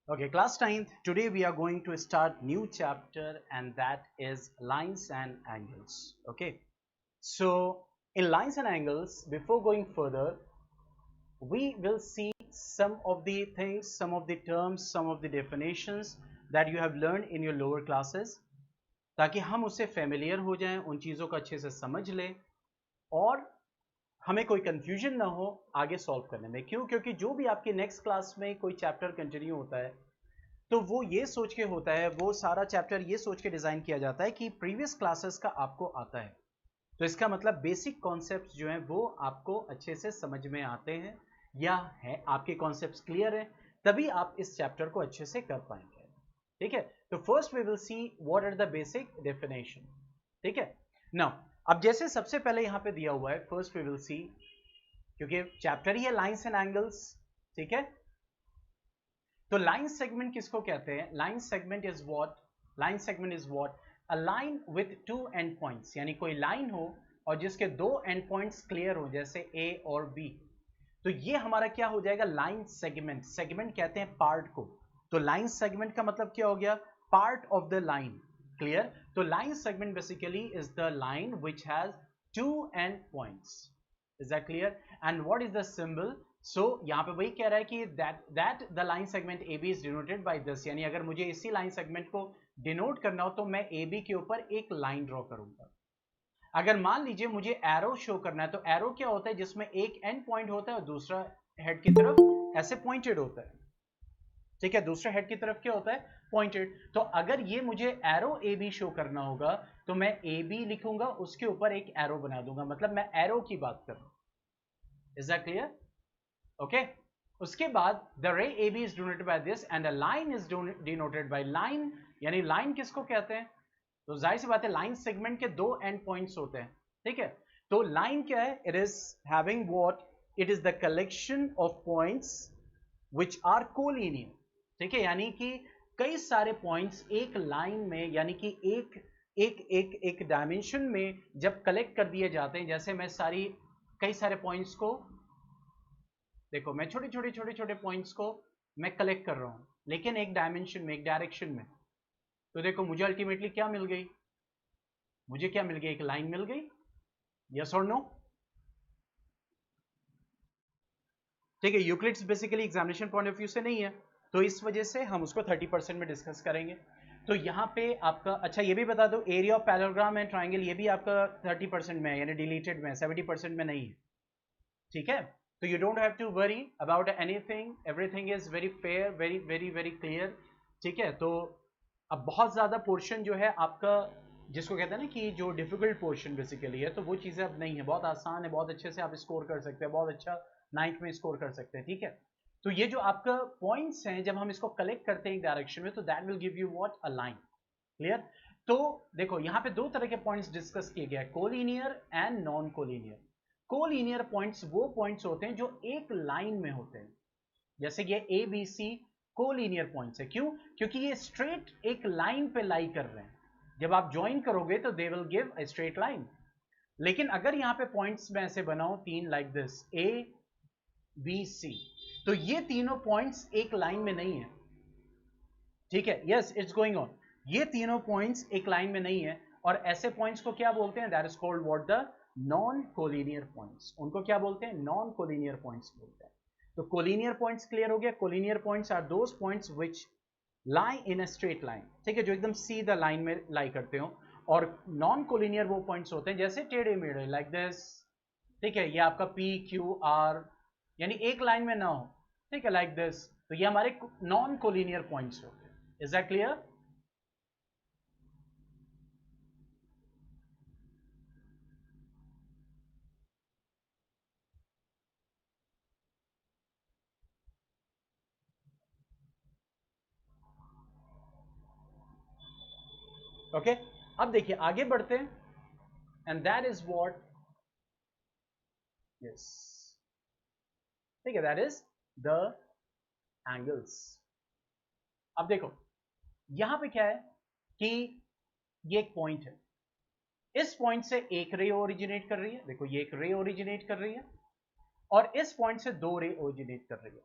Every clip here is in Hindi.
Okay, class 9th. Today we are going to start new chapter and that is lines and angles. Okay, so in lines and angles, before going further, we will see some of the things, some of the terms, some of the definitions that you have learned in your lower classes, ताकि हम उससे familiar हो जाएं, उन चीज़ों को अच्छे से समझ लें और हमें कोई कंफ्यूजन ना हो आगे सॉल्व करने में। क्यों? क्योंकि जो भी आपकी नेक्स्ट क्लास में कोई चैप्टर कंटिन्यू होता है तो वो ये सोच के होता है, वो सारा चैप्टर ये सोच के डिजाइन किया जाता है कि प्रीवियस क्लासेस का आपको आता है, तो इसका मतलब बेसिक कॉन्सेप्ट्स जो हैं वो आपको अच्छे से समझ में आते हैं या है आपके कॉन्सेप्ट्स क्लियर हैं, तभी आप इस चैप्टर को अच्छे से कर पाएंगे। ठीक है, तो first we will see what are the basic definition. ठीक है, नाउ अब जैसे सबसे पहले यहां पे दिया हुआ है, फर्स्ट वी विल सी, क्योंकि चैप्टर ही है लाइंस एंड एंगल्स। ठीक है, तो लाइन सेगमेंट किसको कहते हैं? Line segment is what, line segment is what, a line with to end points, यानी कोई लाइन हो और जिसके दो एंड पॉइंट्स क्लियर हो, जैसे ए और बी, तो ये हमारा क्या हो जाएगा? Line segment. सेगमेंट कहते हैं पार्ट को, तो लाइन सेगमेंट का मतलब क्या हो गया? Part of the line. Clear? तो line segment basically is the line which has two end points. Is that clear? And what is the symbol? So यहां पे वही कह रहा है कि that the line segment A B is denoted by this, यानी अगर मुझे इसी लाइन सेगमेंट को डिनोट करना हो तो मैं ए बी के ऊपर एक लाइन ड्रॉ करूंगा। अगर मान लीजिए मुझे एरो शो करना है, तो एरो क्या होता है? जिसमें एक एंड पॉइंट होता है और दूसरा हेड की तरफ ऐसे पॉइंटेड होता है। ठीक है, दूसरा हेड की तरफ क्या होता है? पॉइंटेड। तो अगर ये मुझे एरो ए बी शो करना होगा तो मैं ए बी लिखूंगा, उसके ऊपर एक एरो बना दूंगा, मतलब मैं एरो की बात कर रहा हूं। Is that clear? ओके, उसके बाद the ray A B is denoted by this and a line is denoted by line, यानी लाइन किसको कहते हैं? तो जाहिर सी बात है लाइन सेगमेंट के दो एंड पॉइंट्स होते हैं। ठीक है, तो लाइन क्या है? It is having what? It is the collection of points which are collinear. ठीक है, यानी कि कई सारे पॉइंट्स एक लाइन में, यानी कि एक एक एक एक डायमेंशन में जब कलेक्ट कर दिए जाते हैं, जैसे मैं सारी कई सारे पॉइंट्स को देखो, मैं छोटे छोटे छोटे छोटे पॉइंट्स को मैं कलेक्ट कर रहा हूं, लेकिन एक डायमेंशन में, एक डायरेक्शन में, तो देखो मुझे अल्टीमेटली क्या मिल गई? मुझे क्या मिल गई? एक लाइन मिल गई। यस और नो? ठीक है, Euclid's basically examination point of view से नहीं है, तो इस वजह से हम उसको 30% में डिस्कस करेंगे। तो यहाँ पे आपका, अच्छा ये भी बता दो, एरिया ऑफ पैरेलग्राम एंड ट्राइंगल ये भी आपका 30% में है, यानी डिलीटेड में, 70% में नहीं है। ठीक है, तो you don't have to worry about anything, everything is very fair, very very very clear. ठीक है, तो अब बहुत ज़्यादा पोर्शन जो है आपका, जिसको कहते हैं ना कि जो डिफिकल्ट पोर्शन बेसिकली है, तो वो चीज़ें अब नहीं है, बहुत आसान है, बहुत अच्छे से आप स्कोर कर सकते हैं, बहुत अच्छा 9th में स्कोर कर सकते हैं। ठीक है, तो ये जो आपका पॉइंट्स हैं, जब हम इसको कलेक्ट करते हैं एक डायरेक्शन में, तो that will give you what? A line. Clear? तो देखो यहाँ पे दो तरह के पॉइंट्स डिस्कस किए गए, collinear and non collinear. Collinear points वो पॉइंट्स होते हैं जो एक लाइन में होते हैं, जैसे ये A B C collinear points है। क्यों? क्योंकि ये स्ट्रेट एक लाइन पे लाई कर रहे हैं, जब आप ज्वाइन करोगे तो they will give a straight line. लेकिन अगर यहां पे पॉइंट्स में ऐसे बनाओ तीन, like this, A B C, तो ये तीनों पॉइंट्स एक लाइन में नहीं है। ठीक है, यस इट्स गोइंग ऑन, ये तीनों पॉइंट्स एक लाइन में नहीं है, और ऐसे पॉइंट्स को क्या बोलते हैं? That is called what? The non collinear points. उनको क्या बोलते हैं? नॉन कोलिनियर पॉइंट्स बोलते हैं। तो कोलिनियर पॉइंट्स क्लियर हो गया। Collinear points are those points which lie in a straight line. ठीक है, जो एकदम सीधा लाइन में लाई करते हो। और नॉन कोलिनियर वो पॉइंट्स होते हैं जैसे टेढ़े मेढ़े, लाइक दिस। ठीक है, ये आपका पी क्यू आर, यानी एक लाइन में ना हो। ठीक है, लाइक दिस, तो ये हमारे नॉन कोलिनियर पॉइंट्स होते हैं। Is that clear? ओके, अब देखिए आगे बढ़ते हैं, and that is what? Yes, ठीक है, दैट इज द एंगल्स। अब देखो यहां पे क्या है कि ये एक पॉइंट है, इस पॉइंट से एक रे ओरिजिनेट कर रही है, देखो ये एक रे ओरिजिनेट कर रही है, और इस पॉइंट से दो रे ओरिजिनेट कर रही है।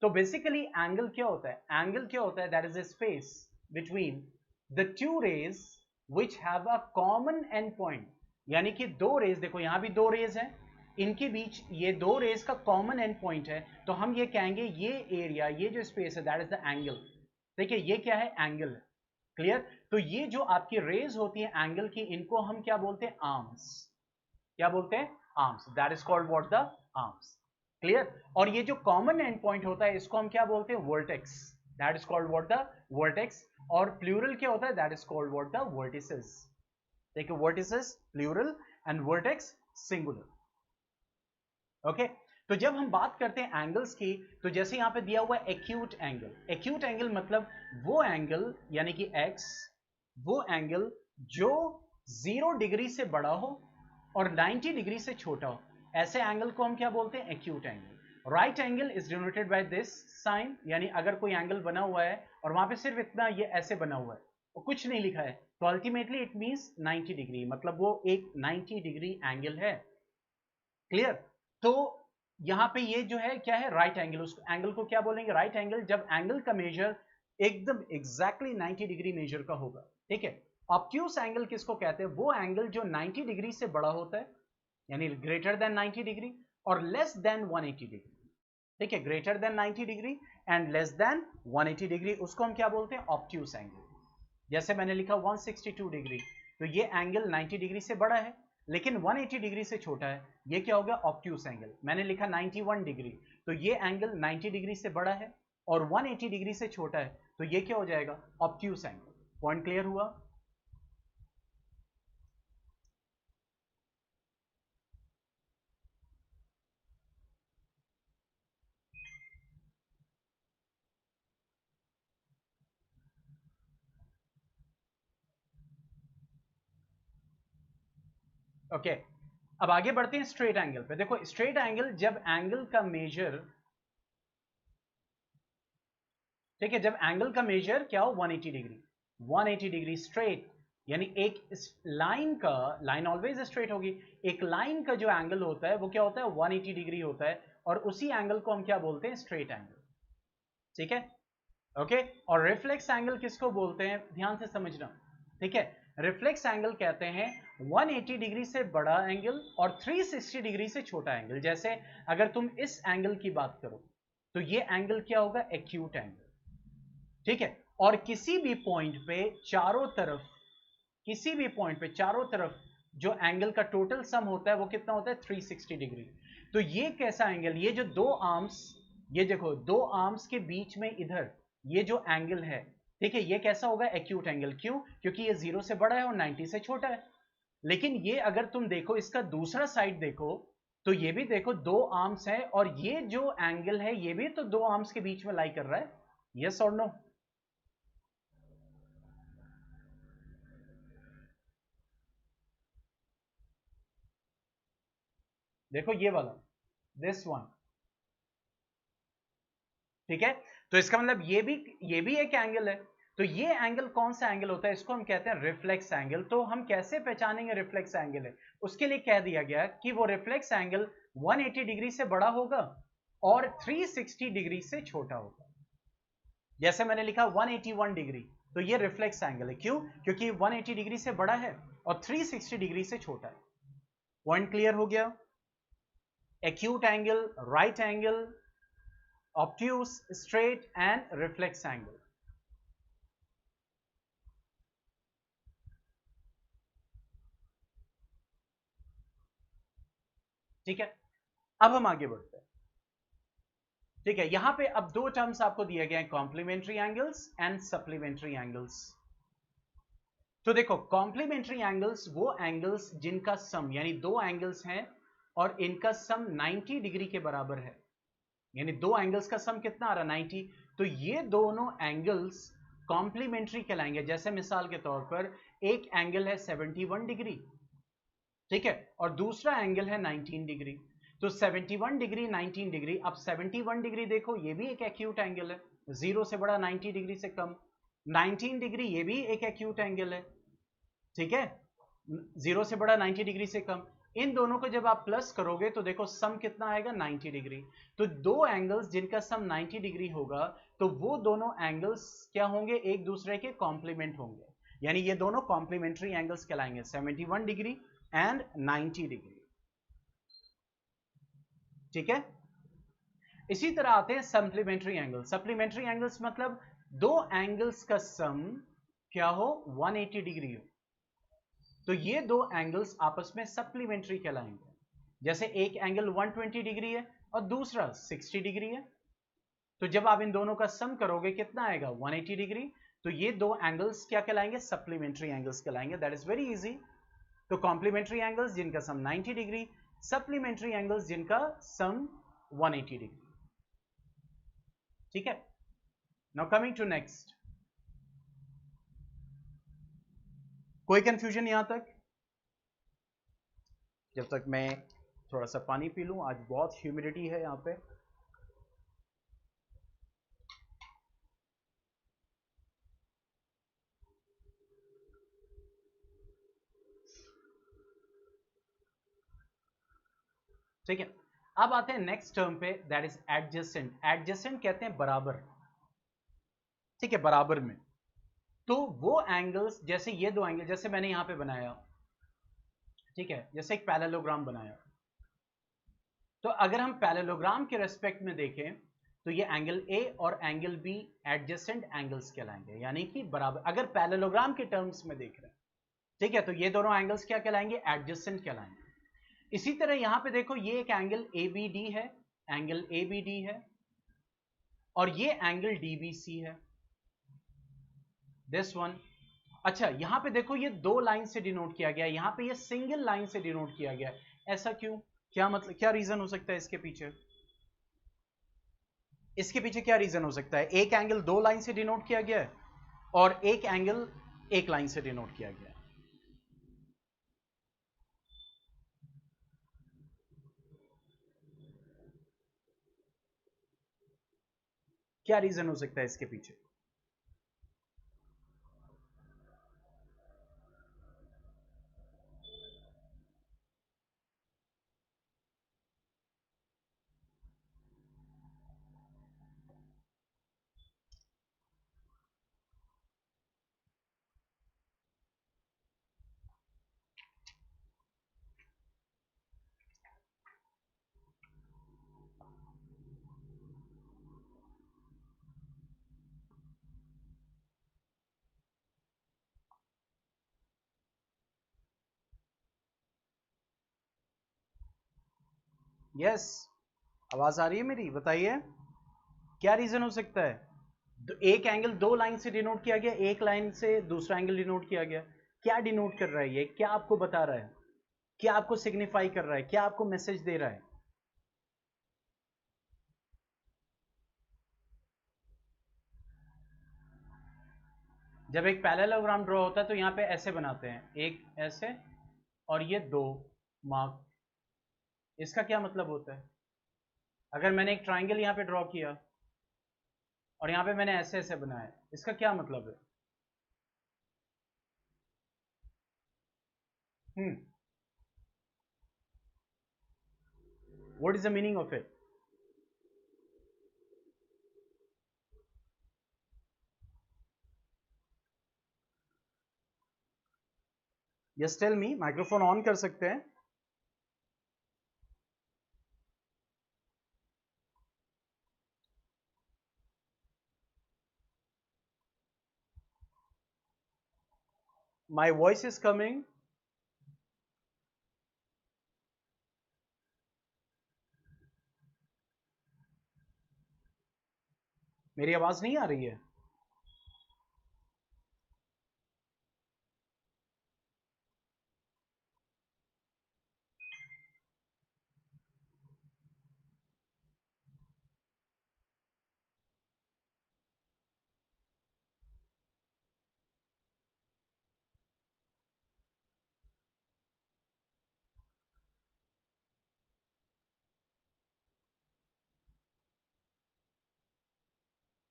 तो बेसिकली एंगल क्या होता है? एंगल क्या होता है? That is a space between the two rays which have a common end point, यानी कि दो रेज, देखो यहां भी दो रेज हैं, इनके बीच ये दो रेज का कॉमन एंड पॉइंट है, तो हम ये कहेंगे ये एरिया, ये जो स्पेस है, दैट इज द एंगल। देखिए ये क्या है? एंगल है। क्लियर? तो ये जो आपकी रेज होती है एंगल की, इनको हम क्या बोलते हैं? आर्म्स। क्या बोलते हैं? Arms. That is called what? The arms. Clear? और ये जो कॉमन एंड पॉइंट होता है, इसको हम क्या बोलते हैं? Vertex. That is called what? The vertex. और प्लूरल क्या होता है? That is called what? The vertices. देखिए vertices plural and vertex singular. Okay तो जब हम बात करते हैं एंगल्स की, तो जैसे यहां पे दिया हुआ है एक्यूट एंगल। एक्यूट एंगल मतलब वो एंगल, यानी कि एक्स, वो एंगल जो 0 डिग्री से बड़ा हो और 90 डिग्री से छोटा हो, ऐसे एंगल को हम क्या बोलते हैं? Acute angle. Right angle is denoted by this sign, यानी अगर कोई एंगल बना हुआ है और वहां पे सिर्फ इतना ये ऐसे बना हुआ है और कुछ नहीं लिखा है, तो अल्टीमेटली इट मींस 90 डिग्री, मतलब वो एक 90 डिग्री एंगल है। क्लियर? तो यहां पे ये जो है क्या है? Right angle. उस एंगल को क्या बोलेंगे? Right angle. जब एंगल का मेजर एकदम एग्जैक्टली 90 डिग्री मेजर का होगा। ठीक है? ऑब्ट्यूस एंगल किसको कहते हैं? वो एंगल जो 90 डिग्री से बड़ा होता है, यानी ग्रेटर देन 90 डिग्री और लेस देन 180 डिग्री। ठीक है? Greater than 90 degree and less than 180 degree, उसको हम क्या बोलते हैं? Obtuse angle. जैसे मैंने लिखा 162 डिग्री, तो ये एंगल 90 डिग्री से बड़ा है लेकिन 180 डिग्री से छोटा है, ये क्या हो गया? Obtuse angle. मैंने लिखा 91 डिग्री, तो ये एंगल 90 डिग्री से बड़ा है और 180 डिग्री से छोटा है, तो ये क्या हो जाएगा? Obtuse angle. पॉइंट क्लियर हुआ? ओके अब आगे बढ़ते हैं स्ट्रेट एंगल पे। देखो स्ट्रेट एंगल, जब एंगल का मेजर, ठीक है, जब एंगल का मेजर क्या हो? 180 डिग्री। 180 डिग्री स्ट्रेट, यानी एक लाइन का, लाइन ऑलवेज स्ट्रेट होगी, एक लाइन का जो एंगल होता है वो क्या होता है? 180 डिग्री होता है, और उसी एंगल को हम क्या बोलते हैं? Straight angle. ठीक है? ओके और रिफ्लेक्स एंगल किसको बोलते हैं? ध्यान से समझना। ठीक है? रिफ्लेक्स एंगल कहते हैं 180 डिग्री से बड़ा एंगल और 360 डिग्री से छोटा एंगल। जैसे अगर तुम इस एंगल की बात करो, तो ये एंगल क्या होगा? Acute angle. ठीक है? और किसी भी पॉइंट पे चारों तरफ, किसी भी पॉइंट पे चारों तरफ जो एंगल का टोटल सम होता है वो कितना होता है? 360 डिग्री। तो ये कैसा एंगल? ये जो दो आर्म्स, ये देखो दो आर्म्स के बीच में इधर ये जो एंगल है, ठीक है, ये कैसा होगा? Acute angle. क्यों? क्योंकि ये 0 से बड़ा है और 90 से छोटा है। लेकिन ये अगर तुम देखो इसका दूसरा साइड देखो, तो ये भी देखो दो आर्म्स है और ये जो एंगल है ये भी तो दो आर्म्स के बीच में लाई कर रहा है। यस और नो? देखो ये वाला, दिस वन। ठीक है? तो इसका मतलब ये भी एक एंगल है। तो ये एंगल कौन सा एंगल होता है? इसको हम कहते हैं रिफ्लेक्स एंगल। तो हम कैसे पहचानेंगे रिफ्लेक्स एंगल है? उसके लिए कह दिया गया कि वो रिफ्लेक्स एंगल 180 डिग्री से बड़ा होगा और 360 डिग्री से छोटा होगा। जैसे मैंने लिखा 181 डिग्री, तो ये रिफ्लेक्स एंगल है। क्यों? क्योंकि 180 डिग्री से बड़ा है और 360 डिग्री से छोटा है। पॉइंट क्लियर हो गया? Acute angle, right angle, obtuse, straight and reflex angle. ठीक है? अब हम आगे बढ़ते हैं। ठीक है? यहां पे अब दो टर्म्स आपको दिए गए हैं, complementary angles and supplementary angles. तो देखो कॉम्प्लीमेंट्री एंगल्स वो एंगल्स जिनका सम, यानी दो एंगल्स हैं और इनका सम 90 डिग्री के बराबर है, यानी दो एंगल्स का सम कितना आ रहा है? 90। तो ये दोनों एंगल्स कॉम्प्लीमेंट्री कहलाएंगे। जैसे मिसाल के तौर पर एक एंगल है 71 डिग्री, ठीक है, और दूसरा एंगल है 19 डिग्री। तो 71 डिग्री 19 डिग्री। अब 71 डिग्री देखो ये भी एक एक्यूट एंगल है, 0 से बड़ा 90 डिग्री से कम। 19 डिग्री ये भी एक एक्यूट एंगल है, ठीक है, 0 से बड़ा 90 डिग्री से कम। इन दोनों को जब आप प्लस करोगे तो देखो सम कितना आएगा 90 डिग्री। तो दो एंगल्स जिनका सम 90 डिग्री होगा तो वो दोनों एंगल्स क्या होंगे, एक दूसरे के कॉम्प्लीमेंट होंगे, यानी ये दोनों कॉम्प्लीमेंट्री एंगल्स कहलाएंगे, 71 डिग्री एंड 90 डिग्री। ठीक है, इसी तरह आते हैं सप्लीमेंट्री एंगल्स। सप्लीमेंट्री एंगल्स मतलब दो एंगल्स का सम क्या हो, 180 डिग्री हो, तो ये दो एंगल्स आपस में सप्लीमेंट्री कहलाएंगे। जैसे एक एंगल 120 डिग्री है और दूसरा 60 डिग्री है, तो जब आप इन दोनों का सम करोगे कितना आएगा, 180 डिग्री। तो ये दो एंगल्स क्या कहलाएंगे, सप्लीमेंट्री एंगल्स कहलाएंगे। That is very easy. तो कॉम्प्लीमेंट्री एंगल्स जिनका सम 90 डिग्री, सप्लीमेंट्री एंगल्स जिनका सम 180 डिग्री। ठीक है, नाउ कमिंग टू नेक्स्ट। कोई कंफ्यूजन यहां तक? जब तक मैं थोड़ा सा पानी पी लूं, आज बहुत ह्यूमिडिटी है यहां पे। ठीक है, अब आते हैं नेक्स्ट टर्म पे, दैट इज एडजेसेंट। एडजेसेंट कहते हैं बराबर। ठीक है, बराबर में। तो वो एंगल्स, जैसे ये दो एंगल जैसे मैंने यहां पे बनाया, ठीक है, जैसे एक पैरेललोग्राम बनाया, तो अगर हम पैरेललोग्राम के रेस्पेक्ट में देखें तो ये एंगल ए और एंगल बी एडजेसेंट एंगल्स कहलाएंगे, यानी कि बराबर, अगर पैरेललोग्राम के टर्म्स में देख रहे हैं। ठीक है, तो ये दोनों एंगल्स क्या कहलाएंगे, एडजेसेंट कहलाएंगे। इसी तरह यहां पे देखो, ये एक एंगल ए बी डी है, एंगल ए बी डी है, और ये एंगल डी बी सी है, दिस वन। अच्छा, यहां पे देखो ये दो लाइन से डिनोट किया गया है, यहां पे ये सिंगल लाइन से डिनोट किया गया है। ऐसा क्यों, क्या मतलब, क्या रीजन हो सकता है इसके पीछे? इसके पीछे क्या रीजन हो सकता है? एक एंगल दो लाइन से डिनोट किया गया है और एक एंगल एक लाइन से डिनोट किया गया है। क्या रीजन हो सकता है इसके पीछे? यस, आवाज आ रही है मेरी? बताइए क्या रीजन हो सकता है। एक एंगल दो लाइन से डिनोट किया गया, एक लाइन से दूसरा एंगल डिनोट किया गया। क्या डिनोट कर रहा है ये, क्या आपको बता रहा है, क्या आपको सिग्निफाई कर रहा है, क्या आपको मैसेज दे रहा है? जब एक पैरेललोग्राम ड्रॉ होता है तो यहां पे ऐसे बनाते हैं, एक ऐसे और ये दो मार्क। इसका क्या मतलब होता है? अगर मैंने एक ट्राइंगल यहां पे ड्रॉ किया और यहां पे मैंने ऐसे ऐसे बनाया, इसका क्या मतलब है? What is the meaning of it? Yes tell me, microphone on कर सकते हैं? My voice is coming? मेरी आवाज नहीं आ रही है?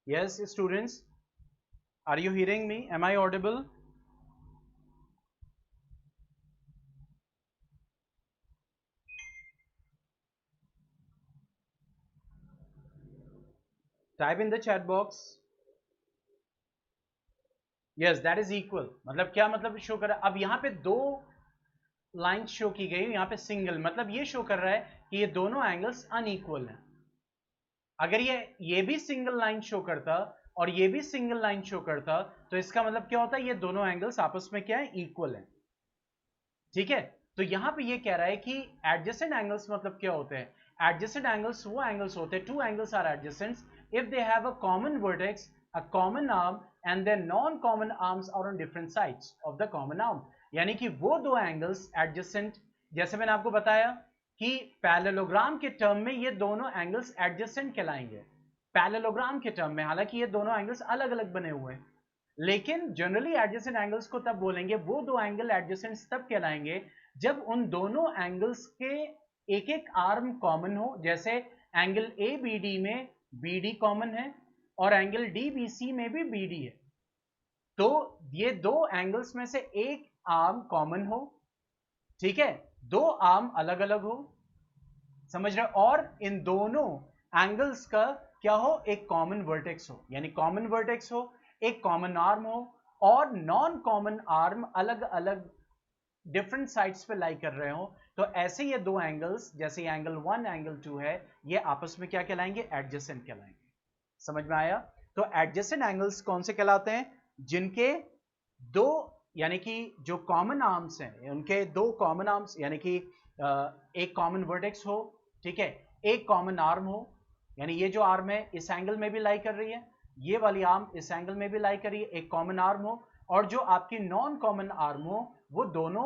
Yes students, are you hearing me? Am I audible? Type in the chat box. Yes that is equal, मतलब क्या मतलब शो कर रहा है? अब यहां पे दो लाइन शो की गई, यहां पे सिंगल, मतलब ये शो कर रहा है कि ये दोनों एंगल्स अनइक्वल हैं। अगर ये भी सिंगल लाइन शो करता और ये भी सिंगल लाइन शो करता तो इसका मतलब क्या होता है? ये दोनों एंगल्स आपस में क्या है? इक्वल है। ठीक है, तो यहां पे ये कह रहा है कि एडजेसेंट एंगल्स मतलब क्या होते हैं? एडजेसेंट एंगल्स वो एंगल्स होते हैं, two angles are adjacent if they have a common vertex, a common arm and their non common arms are on different sides of the common arm. यानी कि वो दो एंगल्स एडजेसेंट, जैसे मैंने आपको बताया कि पैरेललोग्राम के टर्म में ये दोनों एंगल्स एडजेसेंट कहलाएंगे, पैरेललोग्राम के टर्म में, हालांकि ये दोनों एंगल्स अलग अलग बने हुए हैं, लेकिन जनरली एडजेसेंट एंगल्स को तब बोलेंगे, वो दो एंगल एडजेसेंट तब कहलाएंगे जब उन दोनों एंगल्स के एक एक आर्म कॉमन हो। जैसे एंगल ए बी डी में बी डी कॉमन है और एंगल डी बी सी में भी बी डी है, तो ये दो एंगल्स में से एक आर्म कॉमन हो, ठीक है, दो आर्म अलग अलग हो, समझ रहे हो, और इन दोनों एंगल्स का क्या हो? एक कॉमन वर्टेक्स हो, यानी कॉमन वर्टेक्स हो, एक कॉमन आर्म हो, और नॉन कॉमन आर्म अलग अलग डिफरेंट साइड्स पे लाई कर रहे हो, तो ऐसे ये दो एंगल्स, जैसे एंगल 1 एंगल 2 है, ये आपस में क्या कहलाएंगे? एडजेसेंट कहलाएंगे। समझ में आया? तो एडजेसेंट एंगल्स कौन से कहलाते हैं? जिनके दो, यानी कि जो कॉमन आर्म्स हैं उनके दो कॉमन आर्म्स, यानी कि एक कॉमन वर्टेक्स हो, ठीक है, एक कॉमन आर्म हो, यानी ये जो आर्म है इस एंगल में भी लाई कर रही है, ये वाली आर्म इस एंगल में भी लाई कर रही है, एक कॉमन आर्म हो, और जो आपकी नॉन कॉमन आर्म हो वो दोनों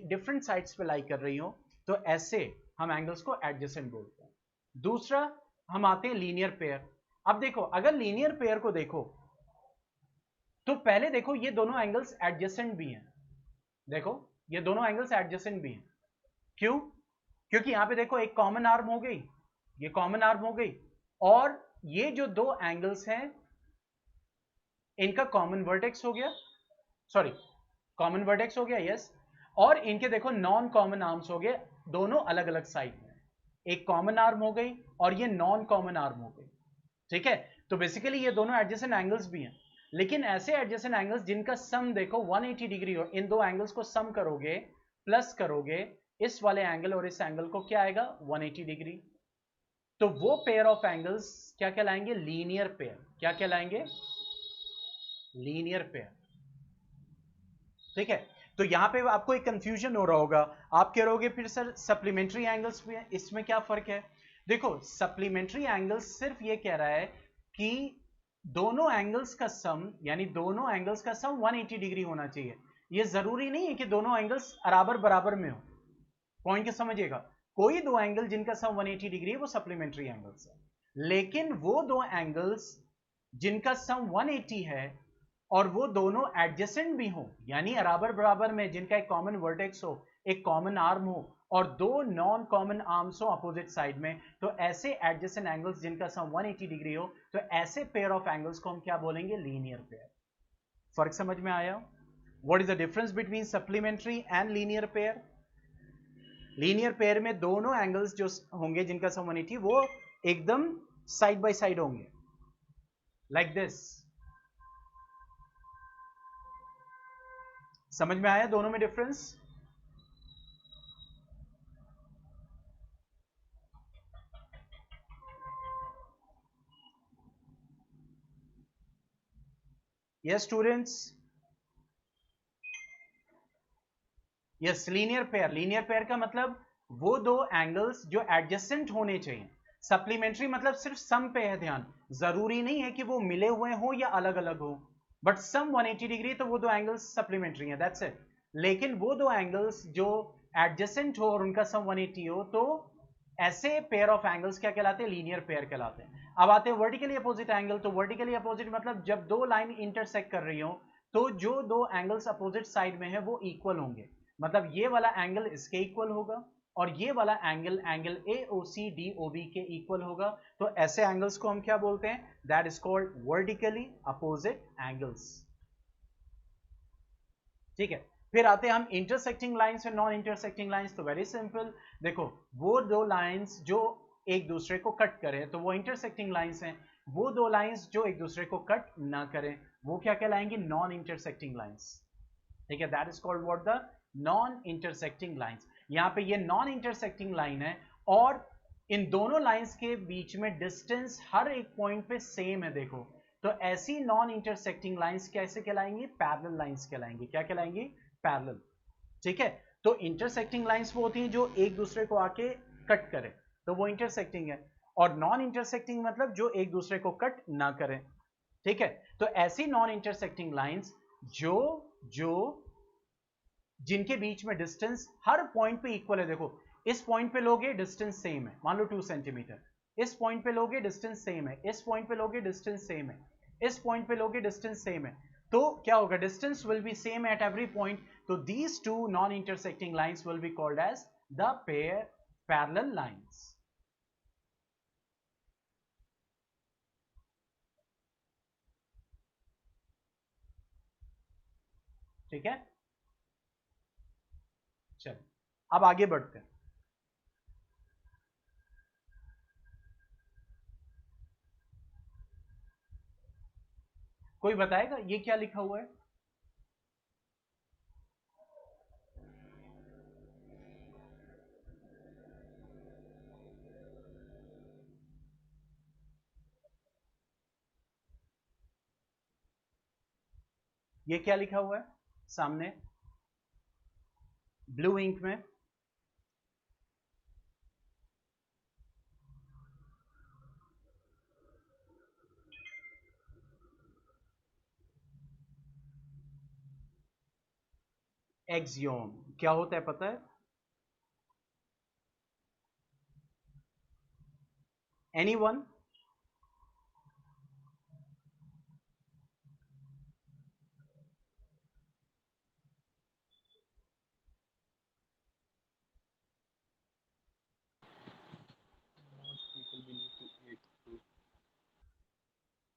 डिफरेंट साइड्स पे लाई कर रही हो, तो ऐसे हम एंगल्स को एडजेसेंट बोलते हैं। दूसरा हम आते हैं लीनियर पेयर। अब देखो, अगर लीनियर पेयर को देखो तो पहले देखो ये दोनों एंगल्स एडजेसेंट भी हैं, देखो ये दोनों एंगल्स एडजेसेंट भी हैं। क्यों? क्योंकि यहां पे देखो एक कॉमन आर्म हो गई, ये कॉमन आर्म हो गई, और ये जो दो एंगल्स हैं इनका कॉमन वर्टेक्स हो गया, सॉरी कॉमन वर्टेक्स हो गया, यस, और इनके देखो नॉन कॉमन आर्म्स हो गए, दोनों अलग अलग साइड में, एक कॉमन आर्म हो गई और ये नॉन कॉमन आर्म हो गई, ठीक है। तो बेसिकली ये दोनों एडजेसेंट एंगल्स भी हैं, लेकिन ऐसे एडजेसेंट एंगल्स जिनका सम देखो 180 डिग्री हो, इन दो एंगल्स को सम करोगे, प्लस करोगे, इस वाले एंगल और इस एंगल को, क्या आएगा? 180 डिग्री। तो वो पेयर ऑफ एंगल्स क्या कहलाएंगे? Linear pair. क्या कहलाएंगे? लीनियर पेयर, ठीक है। तो यहां पे आपको एक कंफ्यूजन हो रहा होगा, आप कह रहोगे फिर सर सप्लीमेंट्री एंगल्स में इसमें क्या फर्क है? देखो सप्लीमेंट्री एंगल्स सिर्फ ये कह रहा है कि दोनों एंगल्स का सम, यानी दोनों एंगल्स का सम 180 डिग्री होना चाहिए। ये जरूरी नहीं है कि दोनों एंगल्स बराबर बराबर में हो, पॉइंट के समझिएगा, कोई दो एंगल जिनका सम 180 डिग्री है वो सप्लीमेंट्री एंगल्स है, लेकिन वो दो एंगल्स जिनका सम 180 है और वो दोनों एडजेसेंट भी हो, यानी बराबर बराबर में, जिनका एक कॉमन वर्टेक्स हो, एक कॉमन आर्म हो, और दो नॉन कॉमन आर्म्स हो अपोजिट साइड में, तो ऐसे एडजेसेंट एंगल्स जिनका सम 180 डिग्री हो, तो ऐसे पेयर ऑफ एंगल्स को हम क्या बोलेंगे? Linear pair. फर्क समझ में आया? What is the difference between supplementary and linear pair? Linear pair में दोनों एंगल्स जो होंगे जिनका सम 180 वो एकदम साइड बाय साइड होंगे, लाइक दिस। समझ में आया दोनों में difference? Yes students, yes linear pair. Linear pair का मतलब वो दो एंगल्स जो एडजेसेंट होने चाहिए। सप्लीमेंट्री मतलब सिर्फ सम पे है ध्यान, जरूरी नहीं है कि वो मिले हुए हो या अलग अलग हो, बट सम 180 डिग्री तो वो दो एंगल्स सप्लीमेंट्री है, दैट्स इट। लेकिन वो दो एंगल्स जो एडजेसेंट हो और उनका सम 180 हो, तो ऐसे पेयर ऑफ एंगल्स क्या कहलाते हैं? लीनियर पेयर कहलाते हैं। अब आते हैं वर्टिकली अपोजिट एंगल। तो वर्टिकली अपोजिट मतलब जब दो लाइन इंटरसेक्ट कर रही हो तो जो दो एंगल्स अपोजिट साइड में है वो इक्वल होंगे, मतलब ये वाला एंगल इसके इक्वल होगा और ये वाला एंगल एंगल AOC DOB के इक्वल होगा, तो ऐसे एंगल्स को हम क्या बोलते हैं? That is called vertically opposite angles, ठीक है। फिर आते हैं हम इंटरसेक्टिंग लाइंस और नॉन इंटरसेक्टिंग लाइंस। तो वेरी सिंपल, देखो वो दो लाइंस जो एक दूसरे को कट करें तो वो इंटरसेक्टिंग लाइंस हैं, वो दो लाइंस जो एक दूसरे को कट ना करें वो क्या कहलाएंगी? Non intersecting lines. ठीक है, that is called what? The non intersecting lines. यहां पे ये नॉन इंटरसेक्टिंग लाइन है और इन दोनों लाइंस के बीच में डिस्टेंस हर एक पॉइंट पे सेम है। देखो, तो ऐसी नॉन इंटरसेक्टिंग लाइंस कैसे कहलाएंगी? Parallel lines कहलाएंगी। क्या कहलाएंगी? पैरेलल। ठीक है, तो इंटरसेक्टिंग लाइंस वो होती हैं जो एक दूसरे को आके कट करे, तो वो इंटरसेक्टिंग है। और नॉन इंटरसेक्टिंग मतलब जो एक दूसरे को कट ना करें। ठीक है, तो ऐसी नॉन इंटरसेक्टिंग लाइंस जो जो जिनके बीच में डिस्टेंस हर पॉइंट पे इक्वल है। देखो, इस पॉइंट पे लोगे डिस्टेंस सेम है, मान लो 2 सेंटीमीटर, इस पॉइंट पे लोगे डिस्टेंस सेम है, इस पॉइंट पे लोगे डिस्टेंस सेम है, इस पॉइंट पे लोगे डिस्टेंस सेम है, तो क्या होगा? Distance will be same at every point. तो these two non intersecting lines will be called as the parallel lines. ठीक है, चलो अब आगे बढ़ते हैं। कोई बताएगा ये क्या लिखा हुआ है? ये क्या लिखा हुआ है सामने ब्लू इंक में? एक्सियोम क्या होता है पता है? एनीवन?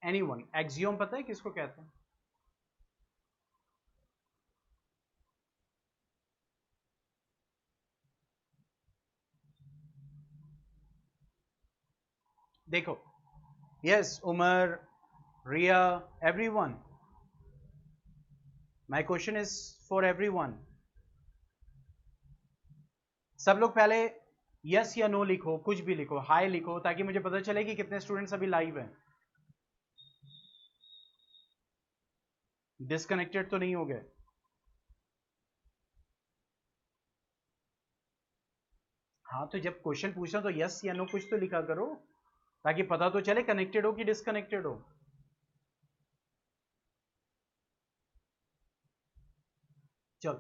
एनीवन? एक्सियोम पता है किसको कहते हैं? देखो, yes Umar, Riya, everyone, my question is for everyone. सब लोग पहले यस या नो लिखो, कुछ भी लिखो, हाई लिखो, ताकि मुझे पता चले कि कितने स्टूडेंट्स अभी लाइव हैं। डिस्कनेक्टेड तो नहीं हो गए? हाँ, तो जब क्वेश्चन पूछना तो यस या नो कुछ तो लिखा करो, ताकि पता तो चले कनेक्टेड हो कि डिस्कनेक्टेड हो। चलो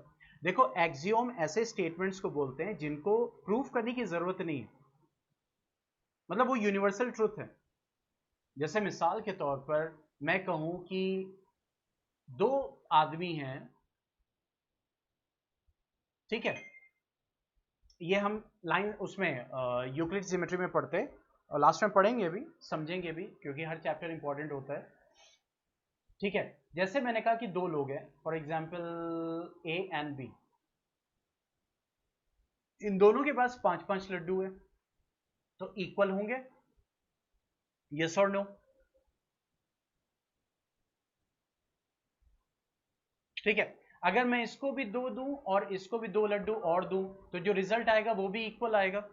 देखो, एक्सियोम ऐसे स्टेटमेंट्स को बोलते हैं जिनको प्रूफ करने की जरूरत नहीं है, मतलब वो यूनिवर्सल ट्रूथ है। जैसे मिसाल के तौर पर मैं कहूं कि दो आदमी हैं, ठीक है, ये हम लाइन उसमें यूक्लिड ज्योमेट्री में पढ़ते हैं और लास्ट में पढ़ेंगे भी, समझेंगे भी, क्योंकि हर चैप्टर इंपॉर्टेंट होता है। ठीक है, जैसे मैंने कहा कि दो लोग हैं, for example A and B, इन दोनों के पास 5-5 लड्डू है, तो इक्वल होंगे? यस और नो? ठीक है, अगर मैं इसको भी दो दूं और इसको भी 2 लड्डू और दूं, तो जो रिजल्ट आएगा वो भी इक्वल आएगा।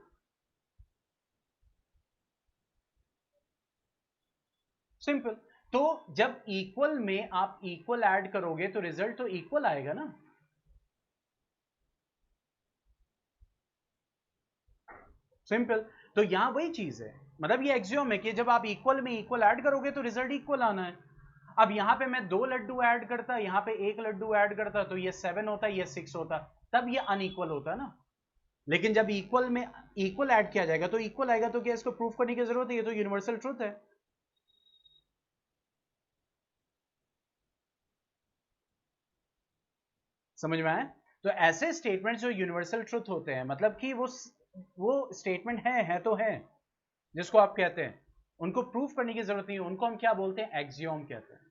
सिंपल। तो जब इक्वल में आप इक्वल ऐड करोगे तो रिजल्ट तो इक्वल आएगा ना। सिंपल। तो यहां वही चीज है, मतलब ये एक्सियोम है कि जब आप इक्वल में इक्वल ऐड करोगे तो रिजल्ट इक्वल आना है। अब यहां पे मैं 2 लड्डू ऐड करता, यहां पे 1 लड्डू ऐड करता, तो ये 7 होता, ये 6 होता, तब ये अनइक्वल होता ना। लेकिन जब इक्वल में इक्वल ऐड किया जाएगा तो इक्वल आएगा, तो क्या इसको प्रूफ करने की जरूरत है? ये तो यूनिवर्सल ट्रूथ है। समझ में आया? तो ऐसे स्टेटमेंट जो यूनिवर्सल ट्रूथ होते हैं, मतलब कि वो स्टेटमेंट है तो है, जिसको आप कहते हैं, उनको प्रूफ करने की जरूरत नहीं है, उनको हम क्या बोलते हैं? एक्सियोम कहते हैं।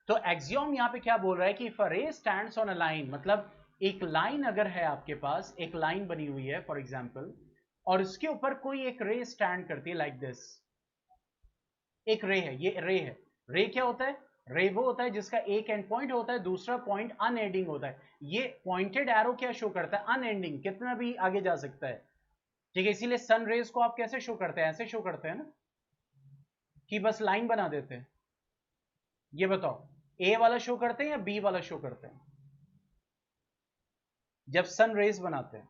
तो एक्सियोम यहां पे क्या बोल रहा है कि इफ अ रे स्टैंड्स ऑन अ लाइन, मतलब एक लाइन अगर है आपके पास, एक लाइन बनी हुई है फॉर एग्जांपल, और इसके ऊपर कोई एक रे स्टैंड करती है लाइक दिस, एक रे है, ये रे है। रे क्या होता है? रे वो होता है जिसका एक एंड पॉइंट होता है, दूसरा पॉइंट अनएंडिंग होता है। ये पॉइंटेड एरो क्या शो करता है? अनएंडिंग, कितना भी आगे जा सकता है। ठीक है, इसीलिए सन रेज को आप कैसे शो करते हैं? ऐसे शो करते हैं ना, कि बस लाइन बना देते हैं। ये बताओ, ए वाला शो करते हैं या बी वाला शो करते हैं जब सन रेज बनाते हैं?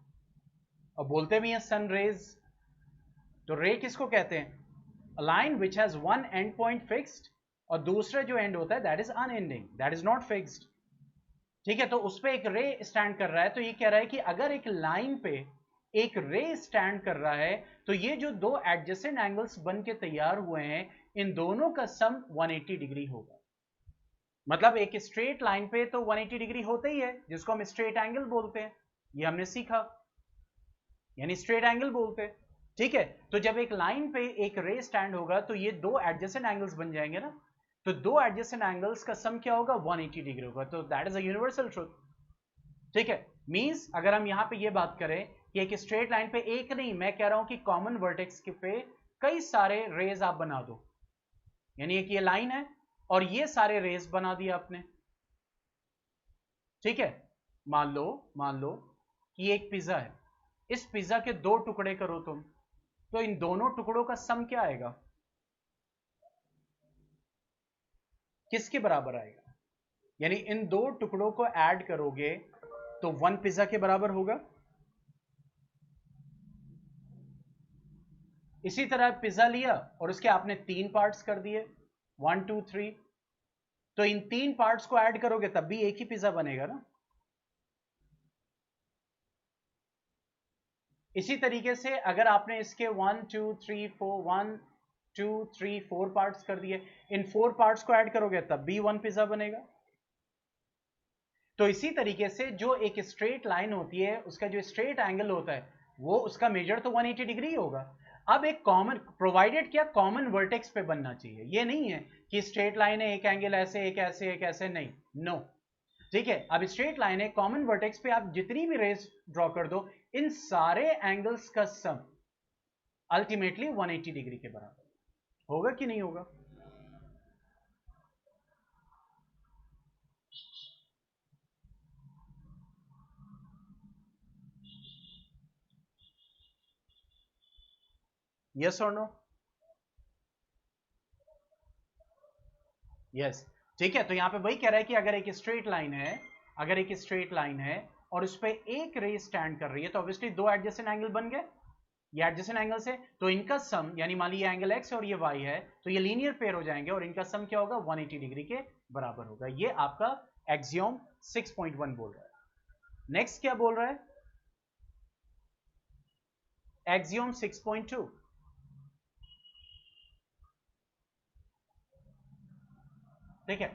और बोलते भी हैं सन रेज। तो रे किसको कहते हैं? A line which has one and point fixed, और दूसरा जो एंड होता है that is unending, that is not fixed. ठीक है, तो उस पर एक रे स्टैंड कर रहा है। तो ये कह रहा है कि अगर एक लाइन पे एक रे स्टैंड कर रहा है तो ये जो दो एडजेसेंट एंगल्स बन के तैयार हुए हैं, इन दोनों का सम 180 डिग्री होगा। मतलब एक स्ट्रेट लाइन पे तो 180 डिग्री होता ही है, जिसको हम स्ट्रेट एंगल बोलते हैं। ये हमने सीखा, यानी स्ट्रेट एंगल बोलते हैं। ठीक है, तो जब एक लाइन पे एक रे स्टैंड होगा तो ये दो एडजेसेंट एंगल्स बन जाएंगे ना, तो दो एडजेसेंट एंगल्स का सम क्या होगा? 180 डिग्री होगा। तो that is a universal truth. ठीक है, मींस अगर हम यहां पे ये बात करें कि एक स्ट्रेट लाइन पे एक नहीं, मैं कह रहा हूं कि कॉमन वर्टेक्स के पे कई सारे रेज आप बना दो, यानी एक ये लाइन है और ये सारे रेज बना दिए आपने। ठीक है, मान लो कि एक पिज्जा है, इस पिज्जा के दो टुकड़े करो तुम, तो इन दोनों टुकड़ों का सम क्या आएगा? किसके बराबर आएगा? यानी इन दो टुकड़ों को ऐड करोगे तो वन पिज्जा के बराबर होगा। इसी तरह पिज्जा लिया और उसके आपने तीन पार्ट्स कर दिए, 1 2 3, तो इन तीन पार्ट्स को ऐड करोगे तब भी एक ही पिज्जा बनेगा ना। इसी तरीके से अगर आपने इसके 1 2 3 4 पार्ट्स कर दिए, इन फोर पार्ट्स को ऐड करोगे तब भी वन पिज्जा बनेगा। तो इसी तरीके से जो एक स्ट्रेट लाइन होती है उसका जो स्ट्रेट एंगल होता है वो उसका मेजर तो 180 डिग्री होगा। अब एक कॉमन प्रोवाइडेड क्या कॉमन वर्टेक्स पे बनना चाहिए, ये नहीं है कि स्ट्रेट लाइन है एक एंगल ऐसे एक ऐसे एक ऐसे, नहीं, नो। ठीक है, अब स्ट्रेट लाइन है, कॉमन वर्टेक्स पे आप जितनी भी रेस ड्रॉ कर दो, इन सारे एंगल्स का सम अल्टीमेटली 180 डिग्री के बराबर होगा कि नहीं होगा? यस और नो? यस। ठीक है, तो यहां पे वही कह रहा है कि अगर एक स्ट्रेट लाइन है, अगर एक स्ट्रेट लाइन है और उस पर एक रे स्टैंड कर रही है तो ऑब्वियसली दो एडजेसेंट एंगल बन गए, ये एडजेसेंट एंगल्स है, तो इनका सम, यानी मान लीजिए एंगल एक्स और ये वाई है, तो ये लीनियर पेयर हो जाएंगे और इनका सम क्या होगा? 180 डिग्री के बराबर होगा। ये आपका एक्सियोम 6.1 बोल रहा है। नेक्स्ट क्या बोल रहा है? एक्सियोम 6.2। ठीक है,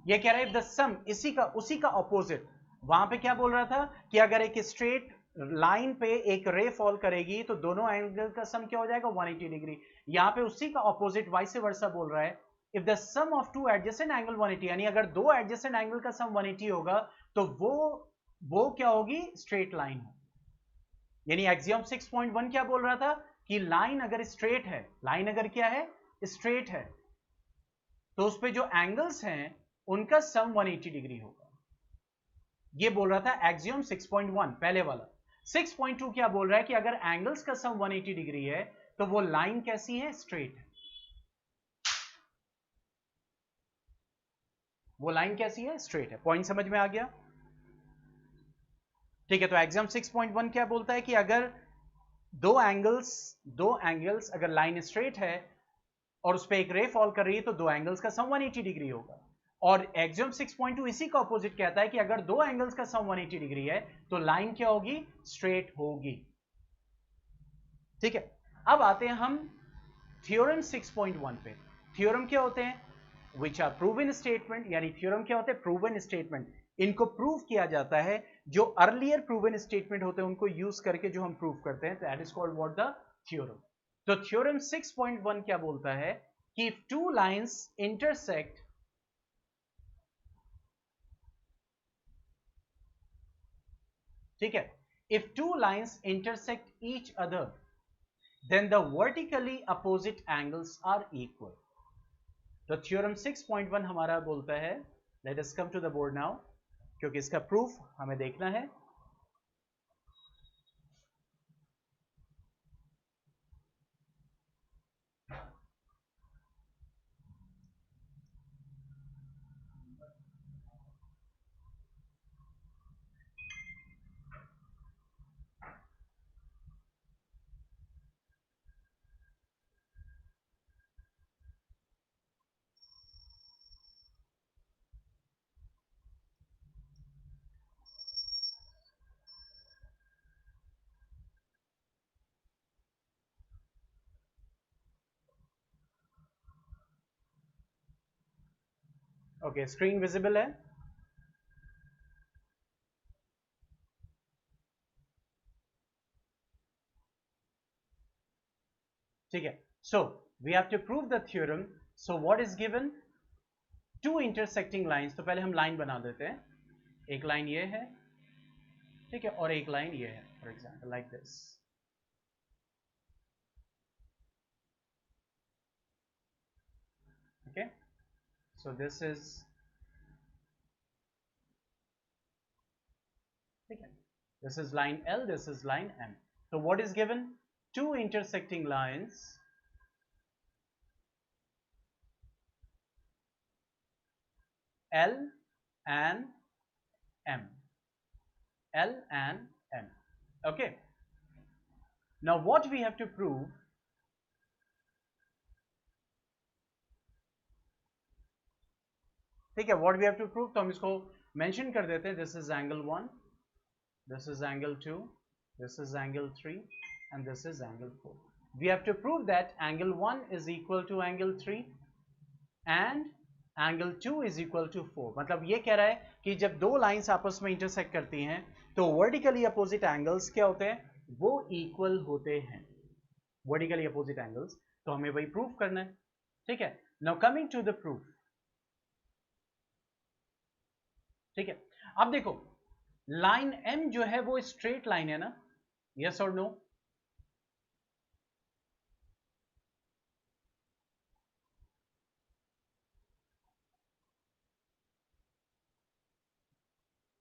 ये कह रहा है द सम, इसी का उसी का ऑपोजिट। वहां पे क्या बोल रहा था कि अगर एक स्ट्रेट लाइन पे एक रे फॉल करेगी तो दोनों एंगल का सम क्या हो जाएगा? 180 डिग्री। यहां पे उसी का ऑपोजिट वाइस वर्सा बोल रहा है, if the sum of two adjacent angle 180, यानी अगर दो एडजेसेंट एंगल का सम 180 होगा तो वो क्या होगी? स्ट्रेट लाइन हो। यानी एक्सियम 6.1 क्या बोल रहा था कि लाइन अगर स्ट्रेट है, लाइन अगर क्या है? स्ट्रेट है, तो उस पे जो एंगल्स हैं उनका सम 180 डिग्री होगा। ये बोल रहा था एक्सियम 6.1 पहले वाला। 6.2 क्या बोल रहा है कि अगर एंगल्स का सम 180 डिग्री है तो वो लाइन कैसी है? स्ट्रेट है। वो लाइन कैसी है? स्ट्रेट है। पॉइंट समझ में आ गया? ठीक है, तो एक्सियम 6.1 क्या बोलता है कि अगर दो एंगल्स अगर लाइन स्ट्रेट है और उस पर एक रे फॉल कर रही है तो दो एंगल्स का सम 180 डिग्री होगा। और एक्सियम 6.2 इसी का ऑपोजिट कहता है कि अगर दो एंगल्स का सम 180 डिग्री है तो लाइन क्या होगी? स्ट्रेट होगी। ठीक है, अब आते हैं हम थ्योरम 6.1 पे। थ्योरम क्या होते हैं? विच आर प्रूवन स्टेटमेंट, यानी थ्योरम क्या होते हैं? Proven statement. इनको प्रूव किया जाता है, जो अर्लियर प्रूवन स्टेटमेंट होते हैं उनको यूज करके जो हम प्रूव करते हैं, that is called what? The theorem. तो थ्योरम 6.1 क्या बोलता है कि इफ टू लाइंस इंटरसेक्ट, ठीक है, if two lines intersect each other then the vertically opposite angles are equal. तो थ्योरम 6.1 हमारा बोलता है, let us come to the board now, क्योंकि इसका प्रूफ हमें देखना है। ओके, स्क्रीन विजिबल है? ठीक है, so we have to prove the theorem. So what is given? Two intersecting lines. तो पहले हम लाइन बना देते हैं। एक लाइन ये है, ठीक है, और एक लाइन ये है, for example like this. Okay, so this is, okay, this is line L, this is line M. So what is given? Two intersecting lines L and M. L and M. Okay. Now what we have to prove? ठीक है, what we have to prove? तो हम इसको mention कर देते हैं. This is angle 1, this is angle 2, this is angle 3, and this is angle 4. We have to prove that angle 1 is equal to angle 3 and angle 2 is equal to 4. मतलब ये कह रहा है कि जब दो लाइंस आपस में इंटरसेक्ट करती हैं तो वर्टिकली अपोजिट एंगल्स क्या होते हैं? वो इक्वल होते हैं, वर्टिकली अपोजिट एंगल्स। तो हमें वही प्रूव करना है, ठीक है। Now coming to the proof, ठीक है। अब देखो, लाइन M जो है वो स्ट्रेट लाइन है ना, यस और नो?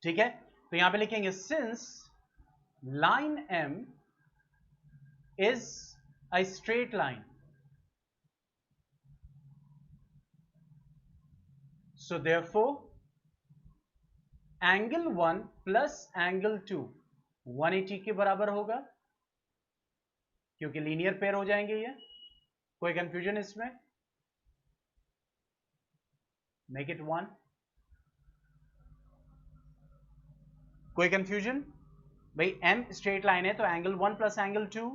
ठीक है, तो यहां पे लिखेंगे since line M is a straight line, so therefore angle 1 plus angle 2 180 के बराबर होगा, क्योंकि लीनियर पेयर हो जाएंगे ये। कोई कंफ्यूजन इसमें? Make it 1। कोई कंफ्यूजन? भाई M स्ट्रेट लाइन है तो एंगल 1 प्लस एंगल 2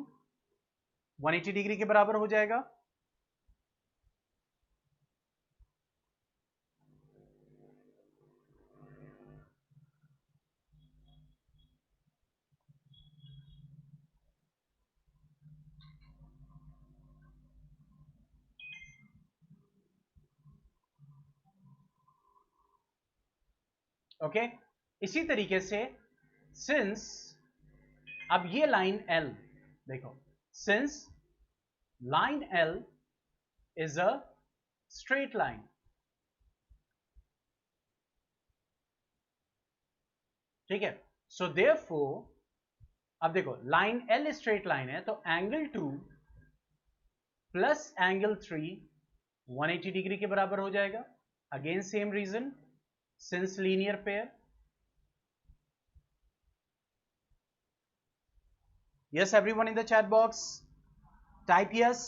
180 डिग्री के बराबर हो जाएगा। ओके, इसी तरीके से सिंस, अब ये लाइन L देखो, since line L is a straight line, ठीक है, सो देयरफॉर अब देखो लाइन L स्ट्रेट लाइन है तो एंगल 2 प्लस एंगल 3 180 डिग्री के बराबर हो जाएगा। Again same reason, since linear pair. Yes, everyone in the chat box, type yes.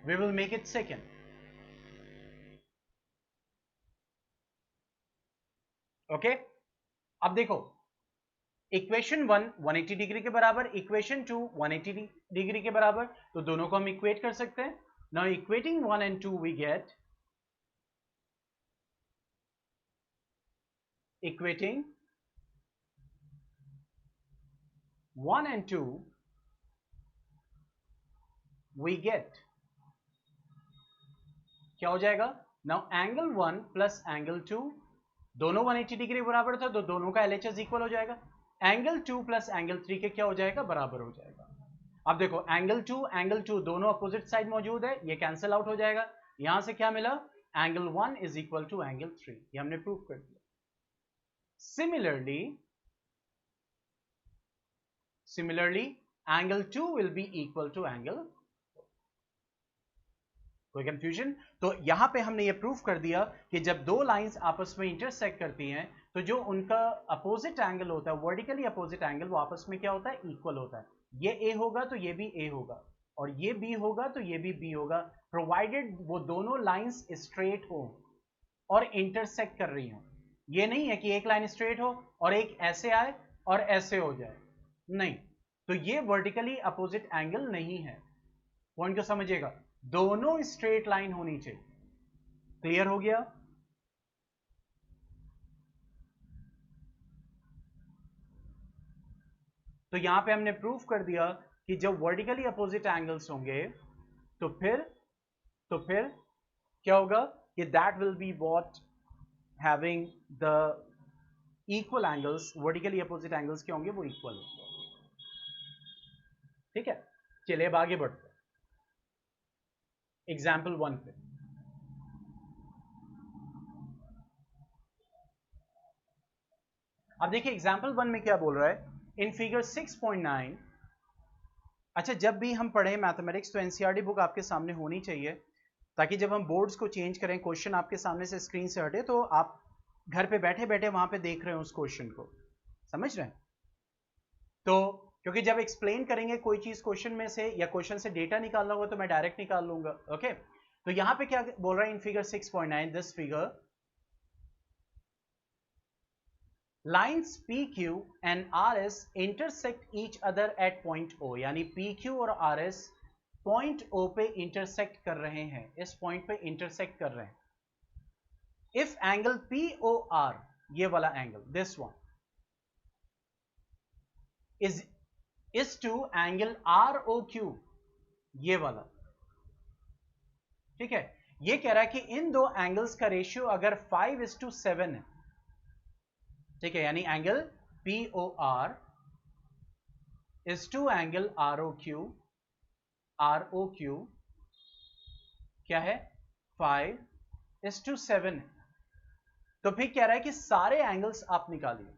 We will make it second. Okay, अब देखो, इक्वेशन 1 180 डिग्री के बराबर, इक्वेशन 2 180 डिग्री के बराबर, तो दोनों को हम इक्वेट कर सकते हैं। Now equating 1 and 2 we get, equating 1 and 2 we get, क्या हो जाएगा? नाउ एंगल 1 प्लस एंगल 2 दोनों 180 डिग्री बराबर था तो दोनों का LHS इक्वल हो जाएगा। एंगल 2 प्लस एंगल 3 के क्या हो जाएगा? बराबर हो जाएगा। अब देखो एंगल टू दोनों अपोजिट साइड मौजूद है, ये कैंसिल आउट हो जाएगा। यहां से क्या मिला, angle 1 is equal to angle 3, ये हमने प्रूव कर दिया। Similarly, angle 2 will be equal to angle। कोई कंफ्यूजन? तो यहां पे हमने ये प्रूफ कर दिया कि जब दो लाइंस आपस में इंटरसेक्ट करती हैं तो जो उनका अपोजिट एंगल होता है, वर्टिकली अपोजिट एंगल, वो आपस में क्या होता है, इक्वल होता है। ये ए होगा तो ये भी ए होगा, और ये बी होगा तो ये भी बी होगा, प्रोवाइडेड वो दोनों लाइंस स्ट्रेट हो और इंटरसेक्ट कर रही हो। ये नहीं है कि एक लाइन स्ट्रेट हो और एक ऐसे आए और ऐसे हो जाए, नहीं, तो ये वर्टिकली अपोजिट एंगल नहीं है। पॉइंट को समझिएगा, दोनों स्ट्रेट लाइन होनी चाहिए। क्लियर हो गया? तो यहां पे हमने प्रूफ कर दिया कि जब वर्टिकली अपोजिट एंगल्स होंगे तो फिर क्या होगा कि that will be what having the equal angles, vertically opposite angles क्या होंगे, वो इक्वल होंगे। ठीक है, चलिए अब आगे बढ़ते हैं एग्जाम्पल 1 पे। अब देखिए एग्जाम्पल 1 में क्या बोल रहा है, इन फिगर 6.9। अच्छा, जब भी हम पढ़े मैथमेटिक्स तो एनसीईआरटी बुक आपके सामने होनी चाहिए, ताकि जब हम बोर्ड्स को चेंज करें, क्वेश्चन आपके सामने से स्क्रीन से हटे तो आप घर पे बैठे बैठे वहां पे देख रहे हो उस क्वेश्चन को, समझ रहे हैं? तो क्योंकि जब एक्सप्लेन करेंगे कोई चीज क्वेश्चन में से या क्वेश्चन से डेटा निकालना होगा तो मैं डायरेक्ट निकाल लूंगा। ओके, तो यहां पे क्या बोल रहा है, in figure 6.9 this figure, lines PQ and RS intersect each other at point O, यानी PQ और RS पॉइंट O पे इंटरसेक्ट कर रहे हैं, इस पॉइंट पे इंटरसेक्ट कर रहे हैं। इफ एंगल POR, ये वाला angle, this one is to angle ROQ, ये वाला, ठीक है। ये कह रहा है कि इन दो एंगल्स का रेशियो अगर 5:7 है, ठीक है, यानी angle POR is to angle ROQ क्या है, 5:7 है, तो फिर कह रहा है कि सारे एंगल्स आप निकालिए।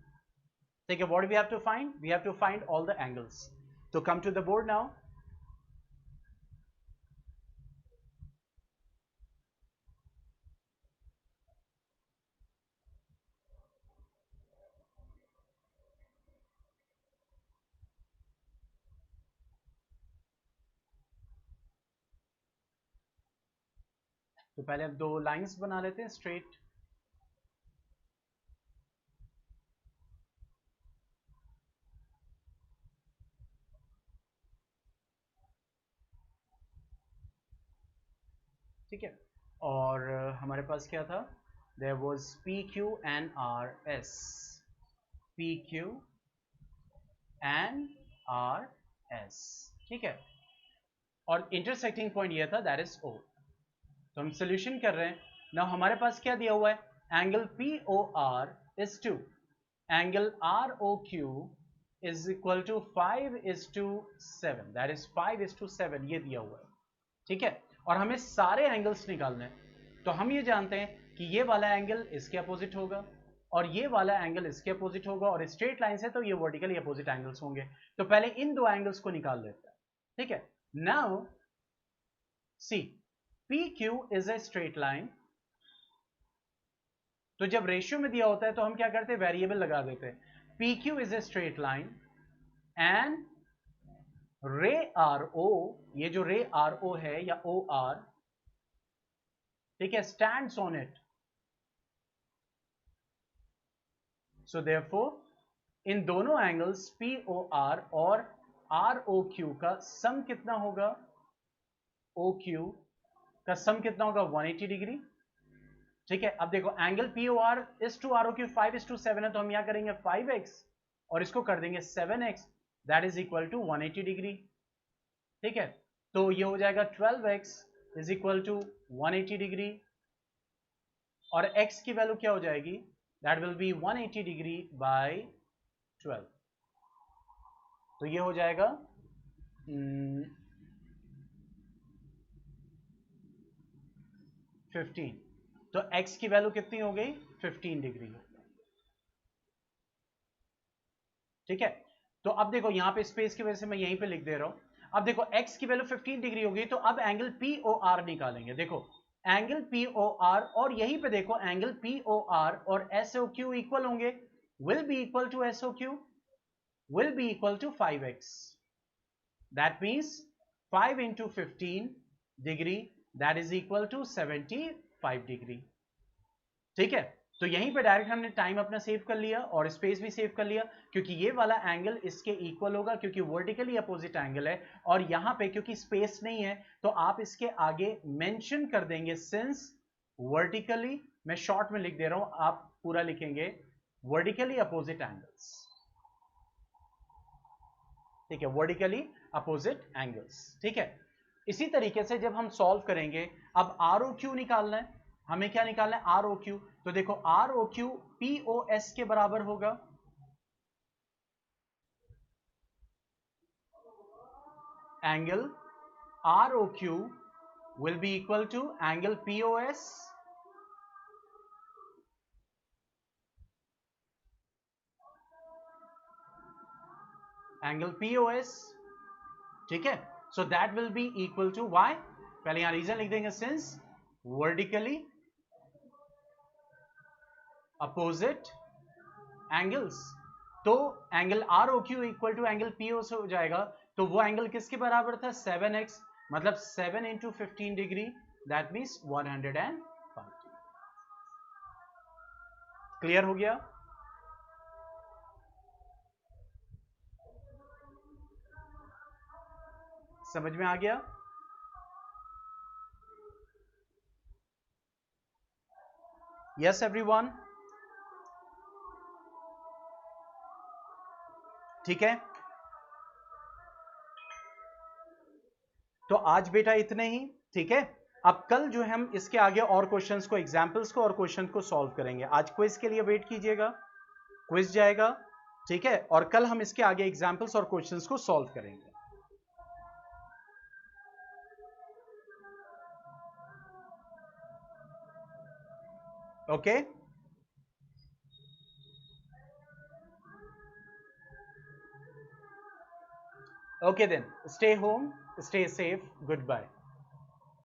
ठीक है, what we have to find, we have to find all the angles. तो come to the board now. तो पहले अब दो लाइंस बना लेते हैं स्ट्रेट। ठीक है, और हमारे पास क्या था, there was PQ and RS, PQ and RS, ठीक है, और इंटरसेक्टिंग पॉइंट ये था, दैट इज O। तो हम सोल्यूशन कर रहे हैं ना, हमारे पास क्या दिया हुआ है, angle POR is to angle ROQ is equal to 5:7, that is 5:7, ये दिया हुआ है, ठीक है। और हमें सारे एंगल्स निकालने हैं, तो हम ये जानते हैं कि ये वाला एंगल इसके अपोजिट होगा और ये वाला एंगल इसके अपोजिट होगा, और स्ट्रेट लाइन से तो ये वर्टिकली अपोजिट एंगल्स होंगे। तो पहले इन दो एंगल्स को निकाल लेते हैं, ठीक है। Now see, PQ is a straight line, तो जब रेशियो में दिया होता है तो हम क्या करते हैं, वेरिएबल लगा देते हैं। PQ is a straight line and रे RO, ये जो रे RO है या OR, ठीक है, stands on it. So therefore in दोनों एंगल्स POR और ROQ का सम कितना होगा, OQ का सम कितना होगा, 180 डिग्री, ठीक है। अब देखो angle POR is to ROQ 5:7 है, तो हम यहां करेंगे 5x और इसको कर देंगे 7x, that is equal to 180 degree, ठीक है। तो ये हो जाएगा 12x is equal to 180 degree, और x की वैल्यू क्या हो जाएगी, that will be 180 degree by 12, तो ये हो जाएगा 15, तो x की वैल्यू कितनी हो गई? 15 डिग्री। ठीक है, तो अब देखो यहां पे स्पेस की वजह से मैं यहीं पे लिख दे रहा हूं। अब देखो x की वैल्यू 15 डिग्री होगी, तो अब एंगल POR निकालेंगे। देखो एंगल POR, और यहीं पे देखो एंगल POR और SOQ इक्वल होंगे, will be equal to SOQ will be equal to 5x. That means 5 into 15 degree, that is equal to 75 degree. ठीक है, तो यहीं पे डायरेक्ट हमने टाइम अपना सेव कर लिया और स्पेस भी सेव कर लिया, क्योंकि ये वाला एंगल इसके इक्वल होगा, क्योंकि वर्टिकली अपोजिट एंगल है। और यहां पे क्योंकि स्पेस नहीं है, तो आप इसके आगे मेंशन कर देंगे सिंस वर्टिकली, मैं शॉर्ट में लिख दे रहा हूं, आप पूरा लिखेंगे वर्टिकली अपोजिट एंगल्स। ठीक है, वर्टिकली अपोजिट एंगल्स। ठीक है, इसी तरीके से जब हम सॉल्व करेंगे, अब आर ओ क्यू निकालना है, हमें क्या निकालना है? R O Q. तो देखो R O Q P O S के बराबर होगा। Angle R O Q will be equal to angle P O S angle P O S. ठीक है, so that will be equal to Y, पहले यहां रीजन लिख देंगे, सिंस वर्टिकली अपोजिट एंगल्स। तो angle R O Q equal to angle P O S हो जाएगा, तो वो एंगल किसके बराबर था? 7x, मतलब 7 into 15 degree, that means 105। Clear हो गया? समझ में आ गया? यस एवरीवन, ठीक है। तो आज बेटा इतने ही, ठीक है। अब कल जो है हम इसके आगे और क्वेश्चंस को, एग्जांपल्स को और क्वेश्चन को सॉल्व करेंगे। आज क्विज के लिए वेट कीजिएगा, क्विज जाएगा, ठीक है, और कल हम इसके आगे एग्जांपल्स और क्वेश्चंस को सॉल्व करेंगे। Okay, okay then, stay home, stay safe, goodbye.